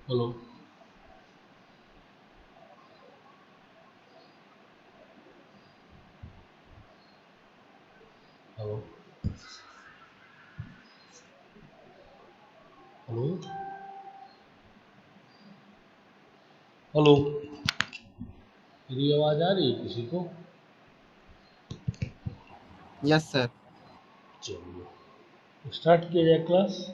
Hello. Hello. Hello. Hello. मेरी आवाज़ आ रही है किसी को? Yes sir. चलिए स्टार्ट किया जाए क्लास।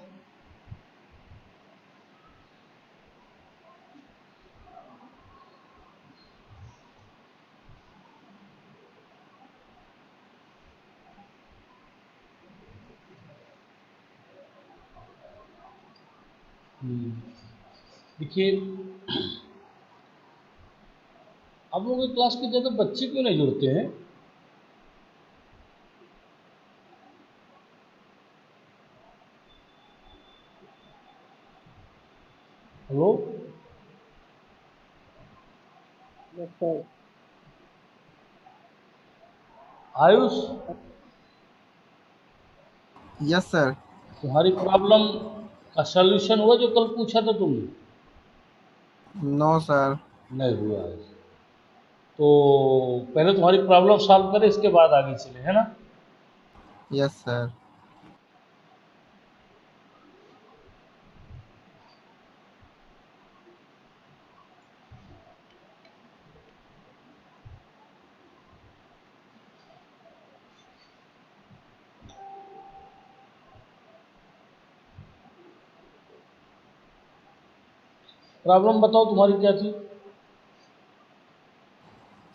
देखिए, आप लोगों की क्लास के ज़्यादा बच्चे क्यों नहीं जुड़ते हैं? Hello. Yes sir. Ayush, yes sir. तुम्हारी प्रॉब्लम का सॉल्यूशन हुआ जो कल पूछा था तुमने? No sir. नहीं हुआ है। तो पहले तुम्हारी प्रॉब्लम सॉल्व करें, इसके बाद आगे चले, है ना? Yes sir. प्रॉब्लम बताओ तुम्हारी क्या थी?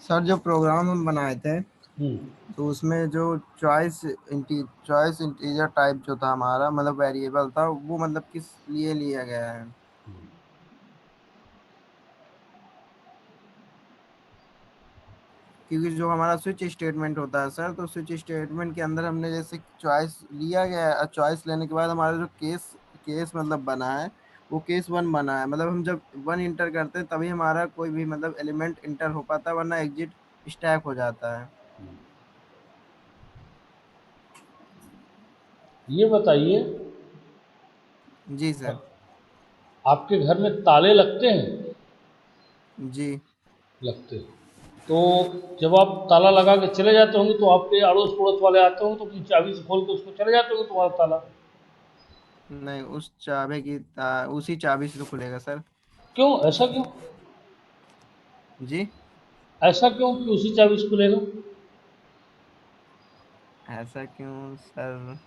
सर जो प्रोग्राम हम बनाए थे हम्म। तो उसमें जो चॉइस इंटीजर टाइप जो था हमारा मतलब वेरिएबल था वो मतलब किस लिए लिया गया है। क्योंकि जो हमारा स्विच स्टेटमेंट होता है सर तो स्विच स्टेटमेंट के अंदर हमने जैसे चॉइस लिया गया है। चॉइस लेने के बाद हमारा जो केस केस मतलब बना है वो केस वन बना है। मतलब हम जब वन इंटर करते हैं तभी हमारा कोई भी मतलब एलिमेंट इंटर हो पाता है वरना एग्जिट स्टैक हो जाता है। ये बताइए, जी सर। आपके घर में ताले लगते हैं? जी। लगते हैं। तो जब आप ताला लगा के चले जाते होंगे तो आपके अड़ोस पड़ोस वाले आते होंगे तो अपनी चाबी से खोल के उसको चले जाते होंगे तुम्हारा ताला। नहीं उस चाबी की उसी चाबी से तो खुलेगा सर। क्यों, ऐसा क्यों? जी। ऐसा क्यों कि उसी चाबी से खुलेगा? ऐसा क्यों सर।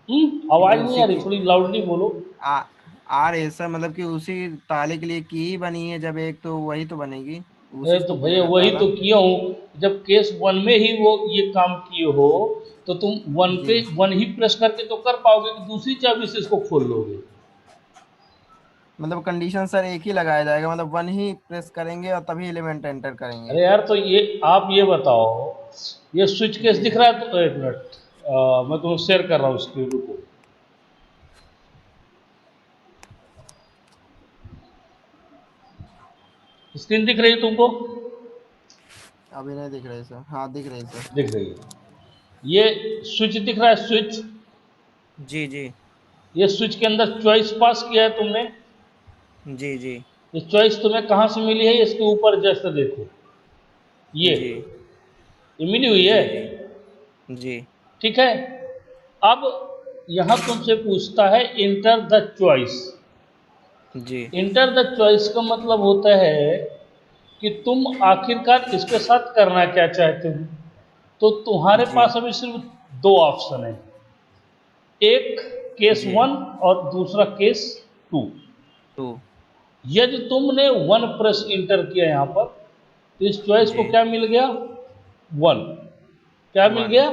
क्योंकि आवाज नहीं उसी आ रही, की थोड़ी लाउडली बोलो। आ आ रहे सर मतलब कि उसी ताले के लिए की ही बनी है जब एक तो वही तो बनेगी अरे उसी से तो तो भैया खुलेगा वही ताला। तो किया हूँ, जब केस वन में ही वो ये काम किए हो तो तुम वन जी पे वन ही प्रेस करके तो कर पाओगे कि दूसरी चाबी से इसको खोल लोगे? मतलब कंडीशन सर एक ही लगाया जाएगा मतलब वन ही प्रेस करेंगे और तभी एलिमेंट एंटर करेंगे। अरे यार, तो ये आप ये बताओ, ये स्विच केस जी दिख रहा है? तो एक मिनट, मैं तुम्हें शेयर कर रहा हूँ स्क्रीन, रुको। स्क्रीन दिख रही है तुमको? अभी नहीं दिख रही सर। हाँ दिख रही सर। दिख रही है। ये स्विच दिख रहा है, स्विच। जी जी। ये स्विच के अंदर चॉइस पास किया है तुमने। जी जी। ये चॉइस तुम्हें कहाँ से मिली है? इसके ऊपर जस्ट देखो, जी ये मिली हुई है। जी। जी जी। ठीक है। अब यहां तुमसे पूछता है इंटर द चॉइस। जी इंटर द चॉइस का मतलब होता है कि तुम आखिरकार इसके साथ करना क्या चाहते हो। तो तुम्हारे जी पास अभी सिर्फ दो ऑप्शन है, एक केस जी। वन और दूसरा केस टू। टू। यदि तुमने वन प्रेस इंटर किया यहां पर तो इस चॉइस को जी। क्या मिल गया? वन। क्या मिल वन। गया?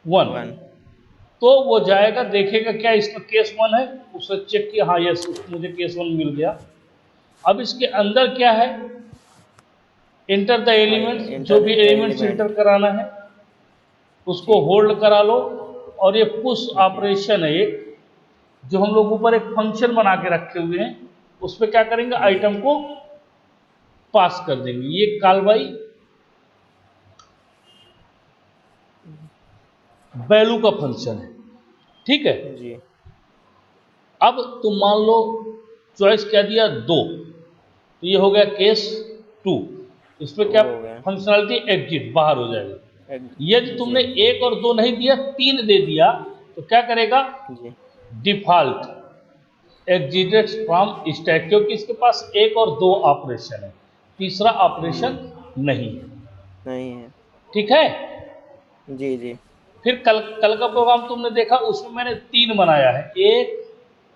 वन। वन। तो वो जाएगा देखेगा क्या इसका केस वन है, उसने चेक किया, हाँ यस मुझे केस वन मिल गया। अब इसके अंदर क्या है? इंटर द एलिमेंट्स, जो इंटर भी एलिमेंट्स एलिमेंट। इंटर कराना है उसको जी होल्ड करा लो। और ये पुश जी ऑपरेशन है एक, जो हम लोग ऊपर एक फंक्शन बना के रखे हुए हैं, उस पर क्या करेंगे, जी आइटम को पास कर देंगे। ये कॉल बाई वैल्यू का फंक्शन है। ठीक है। जी। अब तुम मान लो चॉइस क्या दिया, 2, तो ये हो गया केस 2। इसमें क्या हो गया फंक्शनलिटी, एग्जिट, बाहर हो जाएगा। यदि जी तुमने 1 और 2 नहीं दिया, 3 दे दिया, तो क्या करेगा, जी डिफॉल्ट एग्जिटेड फ्रॉम स्टैक, क्योंकि इसके पास 1 और 2 ऑपरेशन है, तीसरा जी ऑपरेशन नहीं है। नहीं है ठीक है। जी जी फिर कल कल का प्रोग्राम तुमने देखा, उसमें मैंने 3 बनाया है, 1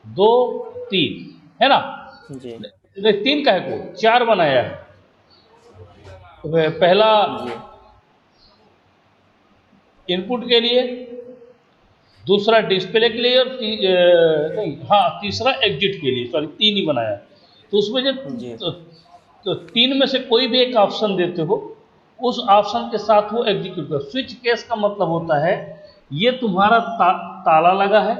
2 3, है ना। जी नहीं, 3 का है को 4 बनाया है। पहला जी इनपुट के लिए, दूसरा डिस्प्ले के लिए, और नहीं हाँ, तीसरा एग्जिट के लिए, सॉरी 3 ही बनाया है। तो उसमें जब जी तो 3 में से कोई भी एक ऑप्शन देते हो, उस ऑप्शन के साथ वो एग्जीक्यूट कर। स्विच केस का मतलब होता है, ये तुम्हारा ताला लगा है,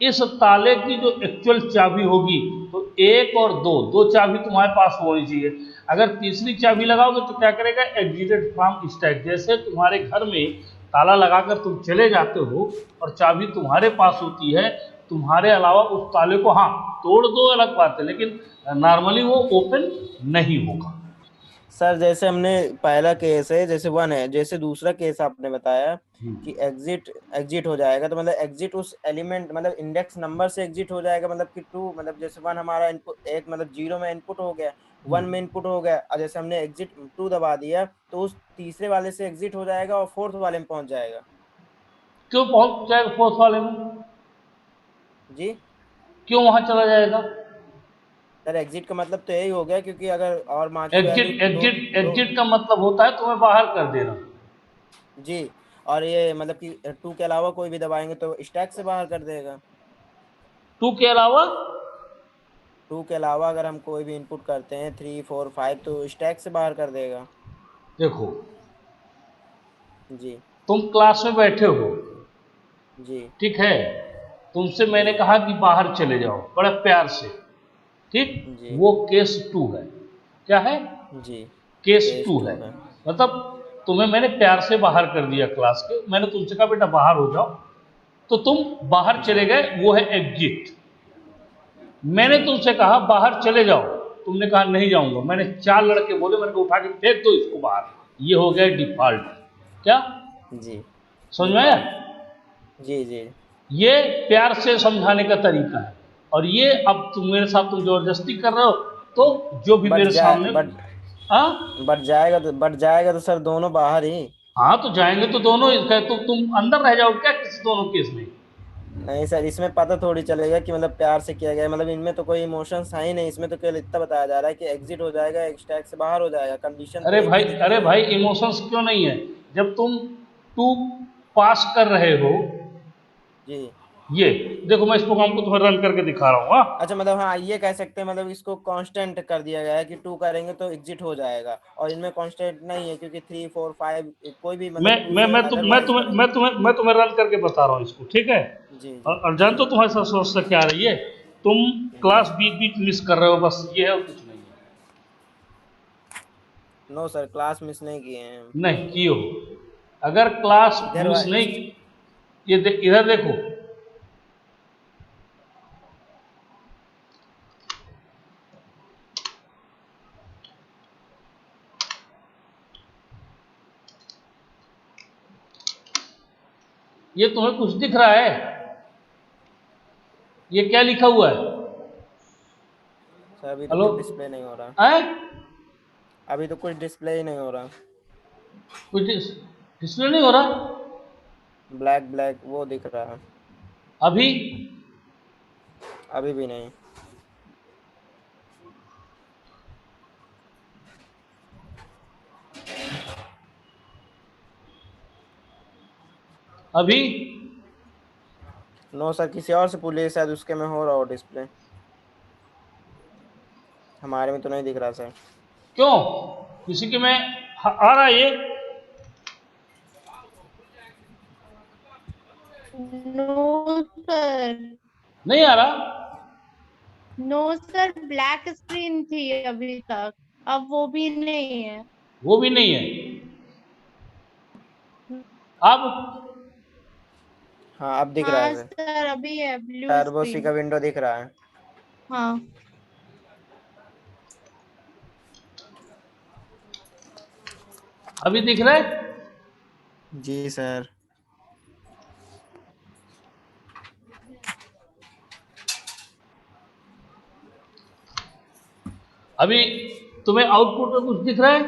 इस ताले की जो एक्चुअल चाबी होगी, तो 1 और 2, 2 चाबी तुम्हारे पास होनी चाहिए। अगर तीसरी चाबी लगाओगे तो क्या करेगा, एग्जिटेड फ्रॉम स्टैक। जैसे तुम्हारे घर में ताला लगाकर तुम चले जाते हो और चाबी तुम्हारे पास होती है, तुम्हारे अलावा उस ताले को हाँ तोड़ दो अलग बात है, लेकिन नॉर्मली वो ओपन नहीं होगा। सर जैसे हमने पहला केस है जैसे 1 है, जैसे दूसरा केस आपने बताया कि एग्जिट एग्जिट हो जाएगा, तो मतलब एग्जिट उस एलिमेंट मतलब इंडेक्स नंबर से एग्जिट हो जाएगा, मतलब कि 2 मतलब जैसे 1 हमारा इनपुट एक मतलब 0 में इनपुट हो गया, 1 में इनपुट हो गया, और जैसे हमने एग्जिट 2 दबा दिया तो उस तीसरे वाले से एग्जिट हो जाएगा और फोर्थ वाले में पहुंच जाएगा। क्यों पहुंच जाएगा फोर्थ वाले में, जी क्यों वहां चला जाएगा। सर एग्जिट का मतलब तो यही हो गया, क्योंकि अगर और माँ की वैल्यू एग्जिट दो एग्जिट दो एग्जिट का मतलब होता है तुम्हें बाहर कर देना। जी, और ये मतलब कि 2 के अलावा कोई भी दबाएंगे तो स्टैक से बाहर कर देगा। 2 के अलावा, 2 के अलावा अगर हम कोई भी इनपुट करते हैं 3 4 5 तो स्टैक से बाहर कर देगा। देखो जी तुम क्लास में बैठे हो, जी ठीक है, तुमसे मैंने जी कहा कि बाहर चले जाओ बड़े प्यार से, ठीक, जी वो केस 2 है। क्या है, जी केस केस 2 है। 2 है। मतलब तुम्हें मैंने प्यार से बाहर कर दिया क्लास के, मैंने तुमसे कहा बेटा बाहर हो जाओ, तो तुम बाहर जी चले गए, वो है एग्जिट। मैंने जी तुमसे कहा बाहर चले जाओ, तुमने कहा नहीं जाऊंगा, मैंने 4 लड़के बोले, मैंने कहा उठा के फेंक दो इसको बाहर, ये हो गया डिफॉल्ट। क्या जी समझ में आया। डिफ़ॉल्ट। जी जी ये प्यार से समझाने का तरीका है, और ये अब तुम मेरे साथ तुम जबरदस्ती कर रहे हो, तो जो भी बट मेरे जाए सामने, बट हाँ बट जाएगा तो सर दोनों बाहर ही। हाँ, तो जाएंगे तो दोनों इसका, तो तुम अंदर रह जाओ क्या किसी दोनों केस में। नहीं सर, इसमें पता थोड़ी चलेगा कि मतलब प्यार से किया गया है, मतलब इनमें तो कोई इमोशंस है ही नहीं, इसमें तो केवल इतना बताया जा रहा है कि एग्जिट हो जाएगा, स्टैक से बाहर हो जाएगा, कंडीशन तो एक ही दिख अरे रही है। भाई इमोशंस क्यों नहीं है, जब तुम 2 पास कर रहे हो, जी ये देखो मैं इस प्रोग्राम को तुम्हें रन करके दिखा रहा हूँ, हाँ। अच्छा, मतलब हाँ ये कह सकते हैं, मतलब इसको कांस्टेंट कर दिया गया है कि 2 करेंगे तो एग्जिट हो जाएगा, और इनमें कांस्टेंट नहीं है क्योंकि 3 4 5 कोई भी मैं मतलब 2 मैं से मैं तुम मैं अदरवाइज तुम्हें करेंगे। मैं तुम्हें रन करके बता रहा हूँ इसको, ठीक है। जी जी और जी जानते हो तुम्हारे साथ समस्या क्या आ रही है, तुम जी क्लास बीच बीच मिस कर रहे हो, बस ये है और कुछ नहीं है। नो सर, क्लास मिस नहीं किए हैं हम। नहीं किए हो, अगर क्लास इधर मिस नहीं ये इधर देखो, ये तुम्हें कुछ दिख रहा है, ये क्या लिखा हुआ है, सर अभी तो हेलो, कुछ डिस्प्ले नहीं हो रहा। है अभी तो कुछ डिस्प्ले ही नहीं हो रहा। कुछ डिस्प्ले नहीं हो रहा ब्लैक ब्लैक वो दिख रहा है। अभी। अभी भी नहीं। अभी नो सर, किसी और से पूछिए, शायद उसके में हो रहा हो डिस्प्ले, हमारे में तो नहीं दिख रहा सर। क्यों, किसी के में आ रहा है ये, नो सर। नहीं आ रहा, नो सर, ब्लैक स्क्रीन थी अभी तक, अब वो भी नहीं है। वो भी नहीं है अब। हाँ अब दिख रहा है हाँ सर, सर, अभी है ब्लू टर्बो सी स्क्रीन। का विंडो दिख रहा है। हाँ अभी दिख रहा है? जी सर। अभी तुम्हें आउटपुट में कुछ दिख रहा है?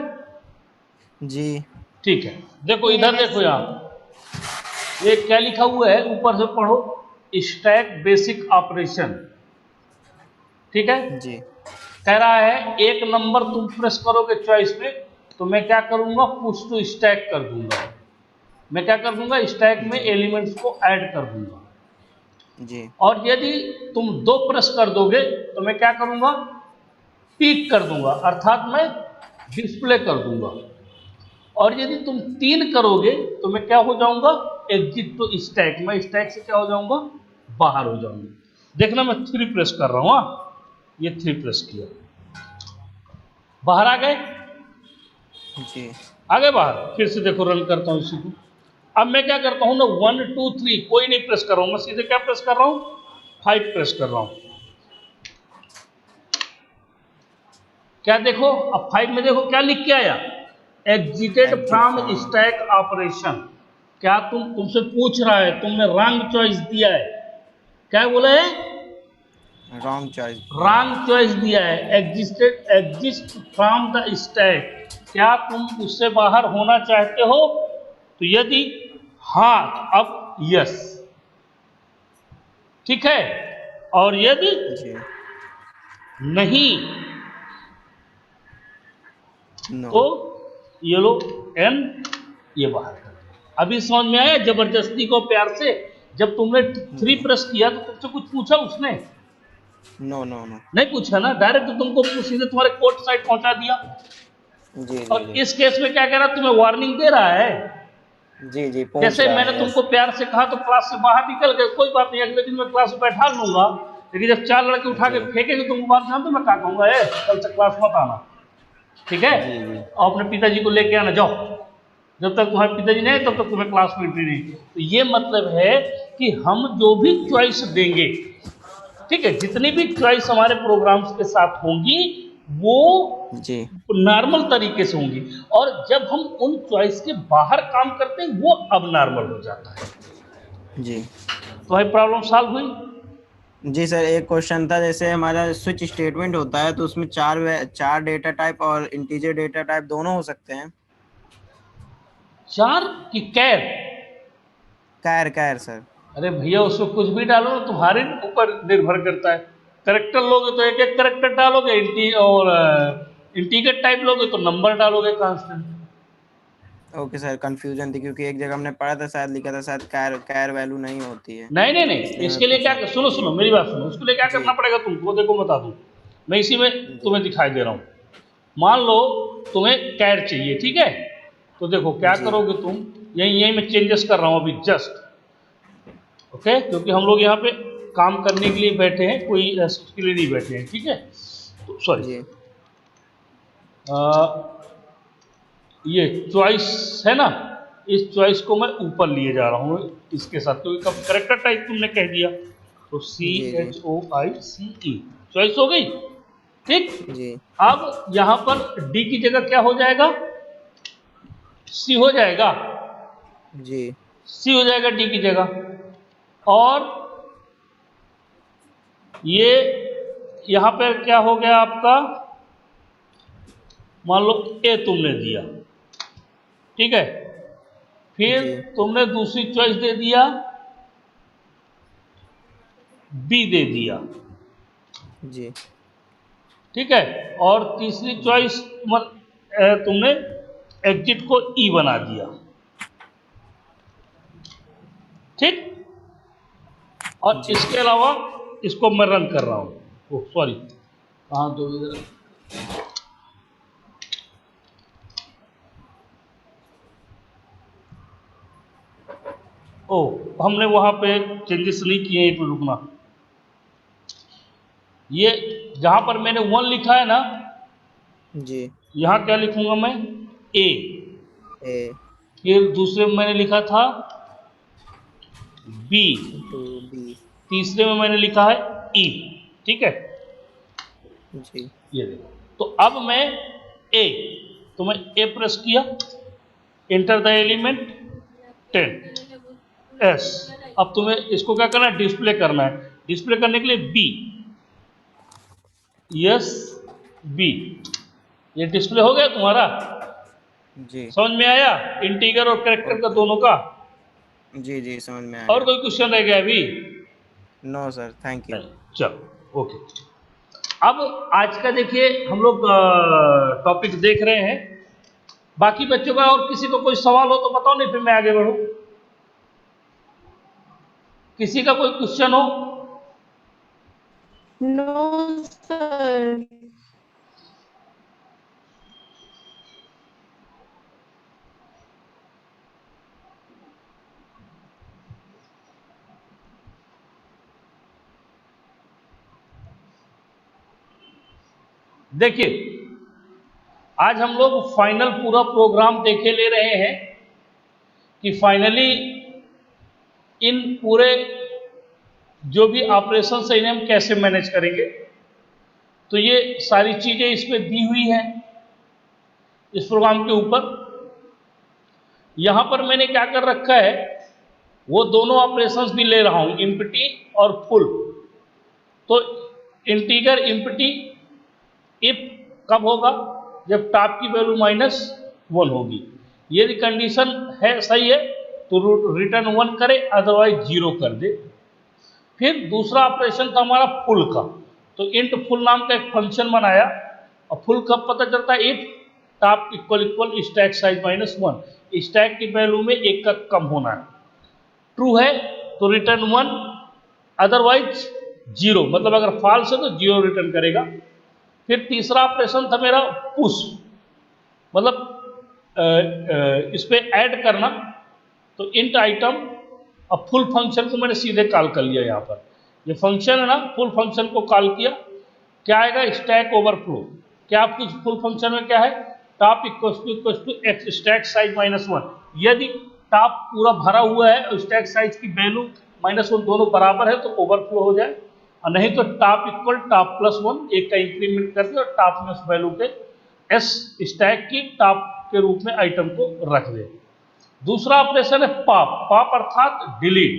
जी ठीक है, देखो इधर देखो, यहाँ ये क्या लिखा हुआ है, ऊपर से पढ़ो, स्टैक बेसिक ऑपरेशन। ठीक है, जी कह रहा है एक नंबर तुम प्रेस करोगे चॉइस पे, तो मैं क्या करूंगा, पुश टू स्टैक कर दूंगा। मैं क्या कर दूंगा, स्टैक में जी एलिमेंट्स को ऐड कर दूंगा। जी और यदि तुम 2 प्रेस कर दोगे तो मैं क्या करूंगा, पीक कर दूंगा, अर्थात मैं डिस्प्ले कर दूंगा। और यदि तुम 3 करोगे तो मैं क्या हो जाऊंगा, एग्जिट टू स्टैक, मैं स्टैक से क्या हो जाऊंगा, बाहर हो जाऊंगा। देखना मैं 3 प्रेस कर रहा हूं, ये 3 प्रेस किया, बाहर आ गए, जी आ गए बाहर। फिर से देखो रन करता हूं इसी को। अब मैं क्या करता हूं ना, 1 2 3 कोई नहीं प्रेस कर रहा हूं, मैं सीधे क्या प्रेस कर रहा हूं, 5 प्रेस कर रहा हूं। क्या देखो, अब 5 में देखो क्या लिख के आया, exerted exit from from. Stack operation. क्या तुमसे पूछ रहा है, तुमने रॉन्ग चॉइस दिया है, क्या बोला है, रॉन्ग चॉइस दिया है। रॉन्ग चॉइस दिया है, एग्जिस्ट फ्रॉम द स्टैक। क्या तुम उससे बाहर होना चाहते हो, तो यदि हाँ अब यस, ठीक है, और यदि जी नहीं नो। तो ये लो एन, ये बाहर कर दिया। अभी समझ में आया, जबरदस्ती को प्यार से। जब तुमने 3 जी प्रेस किया तो तुमसे कुछ पूछा उसने? No no no. नहीं पूछा ना, डायरेक्ट तुमको सीधे तुम्हारे कोर्ट साइड पहुंचा दिया। जी जी और जी इस केस में क्या कह रहा है, तुम्हें वार्निंग दे रहा है। जी जी पूछ जैसे रहा मैंने है, तुमको यस। प्यार से कहा तो क्लास से बाहर निकल गए, कोई बात नहीं, अगले दिन मैं क्लास में बैठा लूंगा। लेकिन जब 4 लड़के उठा के जी फेंकेंगे तुमको बात जान, तो मैं क्या कहूंगा, कल से क्लास मत आना, ठीक है, जी जी और अपने पिताजी को लेके आना, जाओ। जब तक तुम्हारे पिताजी नहीं आए तब तक तुम्हें क्लास में एंट्री नहीं। तो ये मतलब है कि हम जो भी चॉइस देंगे, ठीक है, जितनी भी चॉइस हमारे प्रोग्राम्स के साथ होंगी, वो जी नॉर्मल तरीके से होंगी। और जब हम उन चॉइस के बाहर काम करते हैं, वो अब नॉर्मल हो जाता है। जी तुम्हारी प्रॉब्लम सॉल्व हुई? जी सर, एक क्वेश्चन था, जैसे हमारा स्विच स्टेटमेंट होता है तो उसमें चार डेटा टाइप और इंटीजर डेटा टाइप दोनों हो सकते हैं। 4 की कैर? कैर कैर सर। अरे भैया उसमें कुछ भी डालो ना, तुम्हारे ऊपर निर्भर करता है। करेक्टर लोगे तो एक एक करेक्टर डालोगे, इंटीगर टाइप लोगे तो नंबर डालोगे कांस्टेंट। ओके सर, कंफ्यूजन थी क्योंकि एक जगह हमने पढ़ा था, शायद लिखा था शायद कैर कैर वैल्यू नहीं होती है, नहीं नहीं नहीं, इसलिए मैं इसके लिए क्या, पूछा। सुनो जी सुनो मेरी बात सुनो, उसके लिए क्या जी करना पड़ेगा तुमको, देखो बता दूं, मैं इसी में जी तुम्हें दिखाई दे रहा हूं। मान लो तुम्हें कैर चाहिए, ठीक है, तो देखो क्या जी करोगे तुम, यही यही मैं चेंजेस कर रहा हूं अभी जस्ट, ओके, क्योंकि हम लोग यहाँ पे काम करने के लिए बैठे हैं, कोई उसके लिए नहीं बैठे हैं, ठीक है, तो सॉरी, जी ये चॉइस है ना, इस चॉइस को मैं ऊपर लिए जा रहा हूँ इसके साथ, क्योंकि कब करेक्टर टाइप तुमने कह दिया, तो जी जी CHOICE चॉइस हो गई, ठीक। जी अब यहां पर डी की जगह क्या हो जाएगा, सी हो जाएगा, जी सी हो जाएगा डी की जगह। और ये यहां पर क्या हो गया आपका, मान लो ए तुमने दिया, ठीक है, फिर जी तुमने दूसरी चॉइस दे दिया, बी दे दिया, जी ठीक है, और तीसरी चॉइस तुमने एग्जिट को ई बना दिया, ठीक। और जी इसके अलावा इसको मैं रन कर रहा हूं, ओह सॉरी, कहां तो इधर, ओह हमने वहां पे चेंजेस नहीं किए, एक मिनट रुकना, ये जहां पर मैंने 1 लिखा है ना, जी यहां क्या लिखूंगा मैं, ए, ए फिर दूसरे में मैंने लिखा था बी, टू बी। तीसरे में मैंने लिखा है ई, ठीक है, जी ये देखो, तो अब मैं ए, तो मैं ए प्रेस किया, इंटर द एलिमेंट 10 एस। अब तुम्हें इसको क्या करना है, डिस्प्ले करना है। डिस्प्ले करने के लिए बी, यस बी, ये डिस्प्ले हो गया तुम्हारा। जी समझ में आया इंटीगर और कैरेक्टर का दोनों का। जी जी समझ में आ और गया। कोई क्वेश्चन रह गया अभी? No sir, thank you. नहीं, चलो ओके। अब आज का देखिए हम लोग टॉपिक देख रहे हैं। बाकी बच्चों का और किसी को कोई सवाल हो तो बताओ, नहीं फिर मैं आगे बढ़ूं। किसी का कोई क्वेश्चन हो? No sir. देखिए आज हम लोग फाइनल पूरा प्रोग्राम देखे ले रहे हैं कि फाइनली इन पूरे जो भी ऑपरेशन है इन्हें हम कैसे मैनेज करेंगे। तो ये सारी चीजें इसमें दी हुई हैं इस प्रोग्राम के ऊपर। यहां पर मैंने क्या कर रखा है, वो दोनों ऑपरेशंस भी ले रहा हूं, इम्पटी और फुल। तो इंटीगर इम्पटी इफ कब होगा, जब टॉप की वैल्यू -1 होगी। यदि कंडीशन है सही है तो रिटर्न 1 करे, अदरवाइज 0 कर दे। फिर दूसरा ऑपरेशन था हमारा फुल का। तो इंट फुल नाम का एक फंक्शन बनाया। और फुल कब पता चलता है, if top equal stack size -1, stack की वैल्यू में एक का कम होना है। ट्रू है तो रिटर्न 1, अदरवाइज 0, मतलब अगर फॉल्स है तो 0 रिटर्न करेगा। फिर तीसरा ऑपरेशन था मेरा पुश, मतलब इस पे ऐड करना। तो इंट आइटम, अब फुल फंक्शन को मैंने सीधे कॉल कर लिया। यहाँ पर ये फंक्शन है ना, फुल फंक्शन को कॉल किया, क्या आएगा, स्टैक ओवरफ्लो। क्या फुल फंक्शन में क्या है, top equal to x stack size -1। यदि टॉप पूरा भरा हुआ है और स्टैक साइज की वैल्यू -1 दोनों बराबर है तो ओवरफ्लो हो जाए, और नहीं तो टॉप इक्वल टॉप +1, एक का इंक्रीमेंट कर दे और टॉप में उस वैल्यू पे एस स्टैक की टॉप के रूप में आइटम को रख दे। दूसरा ऑपरेशन है पॉप। पॉप अर्थात delete,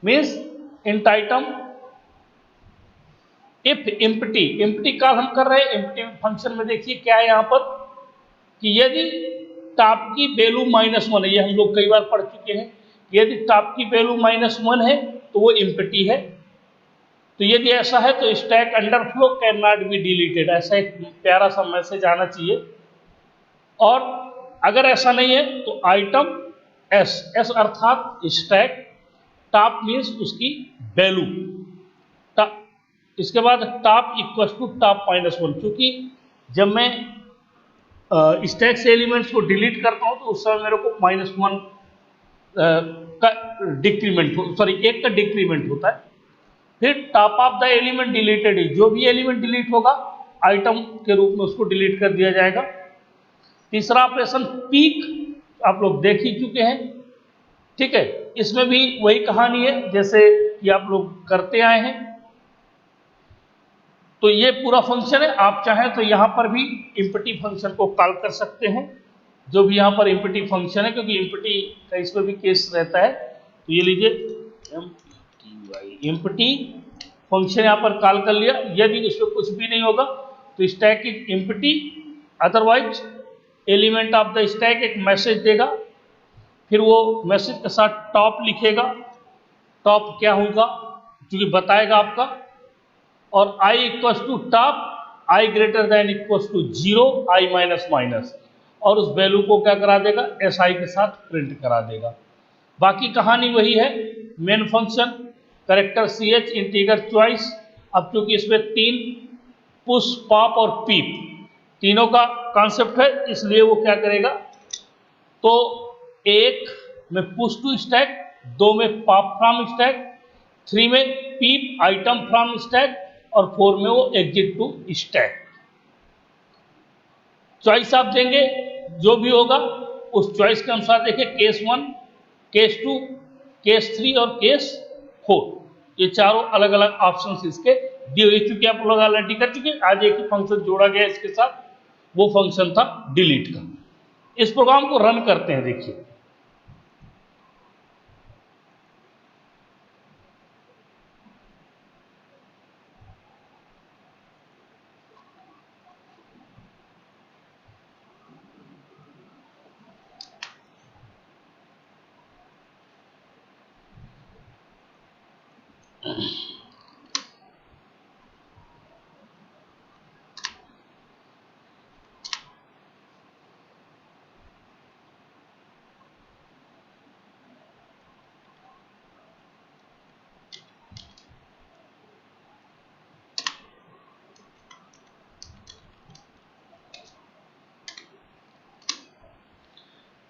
means int item if empty. Empty call हम कर रहे हैं एम्प्टी फंक्शन में। देखिए क्या है यहाँ पर कि यदि टॉप की वैल्यू -1 है, ये हम लोग कई बार पढ़ चुके हैं, यदि टॉप की वैल्यू -1 है तो वो एम्प्टी है। तो यदि ऐसा है तो stack underflow can not be deleted, ऐसा एक प्यारा सा मैसेज आना चाहिए। और अगर ऐसा नहीं है तो आइटम एस, एस अर्थात स्टैक, टॉप मीन्स उसकी वैल्यू, इसके बाद टॉप इक्वल टू टॉप -1। क्योंकि जब मैं स्टैक से एलिमेंट्स को डिलीट करता हूं तो उस समय मेरे को -1 का डिक्रीमेंट, सॉरी 1 का डिक्रीमेंट होता है। फिर top of the element deleted है, जो भी एलिमेंट डिलीट होगा आइटम के रूप में उसको डिलीट कर दिया जाएगा। तीसरा ऑपरेशन पीक आप लोग देख ही चुके हैं, ठीक है। इसमें भी वही कहानी है जैसे कि आप लोग करते आए हैं। तो ये पूरा फंक्शन है, आप चाहें तो यहां पर भी इम्पटी फंक्शन को कॉल कर सकते हैं, जो भी यहां पर इम्पटी फंक्शन है, क्योंकि इम्पटी का इसमें भी केस रहता है। तो ये लीजिए इम्पटी फंक्शन यहां पर कॉल कर लिया। यदि उसमें कुछ भी नहीं होगा तो stack is empty, otherwise element of the stack एक मैसेज देगा। फिर वो मैसेज के साथ टॉप लिखेगा। टॉप क्या होगा क्योंकि बताएगा आपका, और i equal to top, i greater than equal to 0, i minus, और उस वैल्यू को क्या करा देगा, si के साथ प्रिंट करा देगा। बाकी कहानी वही है, main function, character ch, integer choice. अब चूंकि इसमें 3 पुश, पॉप और पीप तीनों का कॉन्सेप्ट है, इसलिए वो क्या करेगा, तो 1 में पुश टू स्टैक, 2 में पॉप फ्रॉम स्टैक, 3 में पीप आइटम फ्रॉम स्टैक, और 4 में वो एग्जिट टू स्टैक। चॉइस आप देंगे, जो भी होगा उस चॉइस के अनुसार देखिए, केस 1, केस 2, केस 3 और केस 4, ये चारों अलग अलग ऑप्शंस इसके दिए हुए। चूंकि आप लोग ऑलरेडी कर चुके, आज एक ही फंक्शन जोड़ा गया इसके साथ, वो फंक्शन था डिलीट का। इस प्रोग्राम को रन करते हैं, देखिए।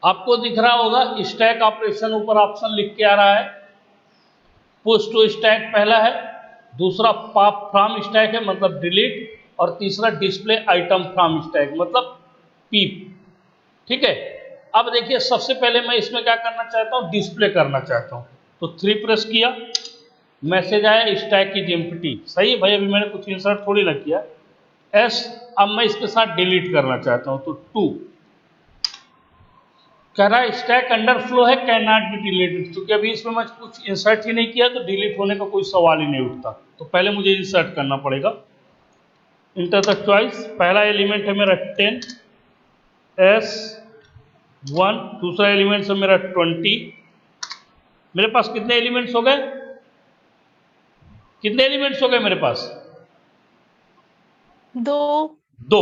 आपको दिख रहा होगा स्टैक ऑपरेशन, ऊपर ऑप्शन लिख के आ रहा है। पुश टू स्टैक पहला है, दूसरा पॉप फ्रॉम स्टैक है मतलब डिलीट, और तीसरा डिस्प्ले आइटम फ्रॉम स्टैक मतलब पीप। ठीक है, अब देखिए सबसे पहले मैं इसमें क्या करना चाहता हूँ, डिस्प्ले करना चाहता हूँ। तो 3 प्रेस किया, मैसेज आया स्टैक इज एम्प्टी। सही है भाई, अभी मैंने कुछ इंसर्ट थोड़ी ना किया। एस, अब मैं इसके साथ डिलीट करना चाहता हूँ, तो 2 कह रहा है स्टैक अंडर फ्लो है, कैन नॉट बी डिलीटेड। क्योंकि अभी इसमें मैं कुछ इंसर्ट ही नहीं किया तो डिलीट होने का कोई सवाल ही नहीं उठता। तो पहले मुझे इंसर्ट करना पड़ेगा। इंटर द चॉइस, पहला एलिमेंट है मेरा 10 S1, दूसरा एलिमेंट है मेरा 20। मेरे पास कितने एलिमेंट्स हो गए, कितने एलिमेंट्स हो गए मेरे पास? 2।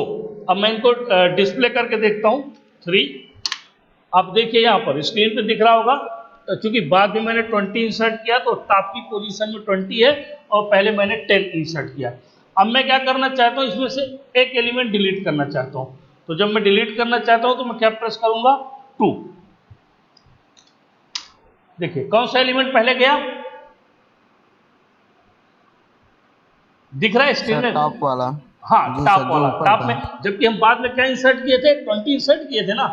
अब मैं इनको डिस्प्ले करके देखता हूं। 3। आप देखिए यहां पर स्क्रीन पे दिख रहा होगा, क्योंकि बाद में मैंने 20 इंसर्ट किया तो टॉप की पोजीशन में 20 है और पहले मैंने 10 इंसर्ट किया। अब मैं क्या करना चाहता हूं, इसमें से एक एलिमेंट डिलीट करना चाहता हूं। तो जब मैं डिलीट करना चाहता हूं तो मैं क्या प्रेस करूंगा, 2। देखिए कौन सा एलिमेंट पहले गया, दिख रहा है स्क्रीन सर में? टॉप वाला। हाँ, जी टॉप सर, जो वाला, ऊपर टॉप था। में। जबकि हम बाद में क्या इंसर्ट किए थे, 20 इंसर्ट किए थे ना,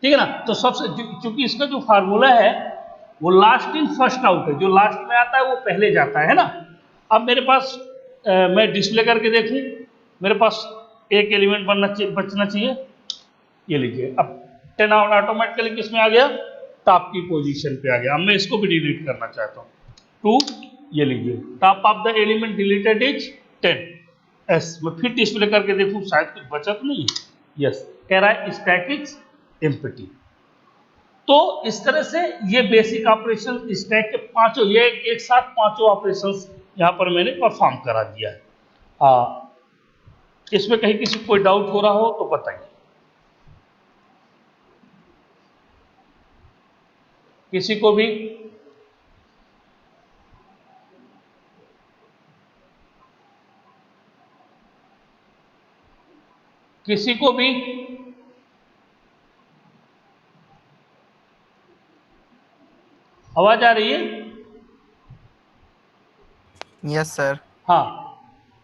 ठीक है ना। तो सबसे चूंकि इसका जो फार्मूला है वो लास्ट इन फर्स्ट आउट है, जो लास्ट में आता है वो पहले जाता है ना। अब मेरे पास मैं डिस्प्ले करके देखूं, मेरे पास एक एलिमेंट बचना चाहिए। ये लीजिए, अब 10 ऑटोमेटिकली किसमें आ गया, टॉप की पोजीशन पे आ गया। अब मैं इसको भी डिलीट करना चाहता हूँ, 2। ये लीजिए, top of the element deleted is 10 S। मैं फिर डिस्प्ले करके देखूं, शायद कुछ बचा तो नहीं है। यस, कह रहा है स्टैक इज एम्प्टी। तो इस तरह से ये बेसिक ऑपरेशन स्टैक के पांचों, ये एक साथ पांचों ऑपरेशंस यहां पर मैंने परफॉर्म करा दिया है। इसमें कहीं किसी को कोई डाउट हो रहा हो तो बताइए। किसी को भी? किसी को भी? आवाज आ रही है? Yes sir. हाँ,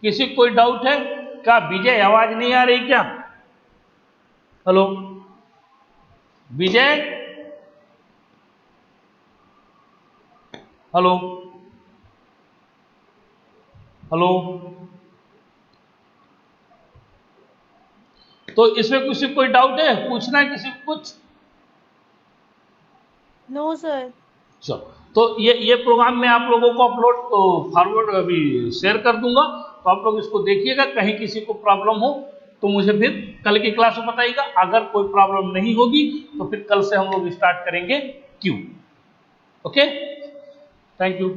किसी को कोई डाउट है क्या? विजय, आवाज नहीं आ रही क्या? हेलो विजय, हेलो हेलो। तो इसमें किसी को कोई डाउट है, पूछना है किसी को कुछ? No sir. चलो, तो ये प्रोग्राम मैं आप लोगों को अपलोड फॉरवर्ड अभी शेयर कर दूंगा, तो आप लोग इसको देखिएगा। कहीं किसी को प्रॉब्लम हो तो मुझे फिर कल की क्लास में बताइएगा। अगर कोई प्रॉब्लम नहीं होगी तो फिर कल से हम लोग स्टार्ट करेंगे क्यू। Okay, thank you.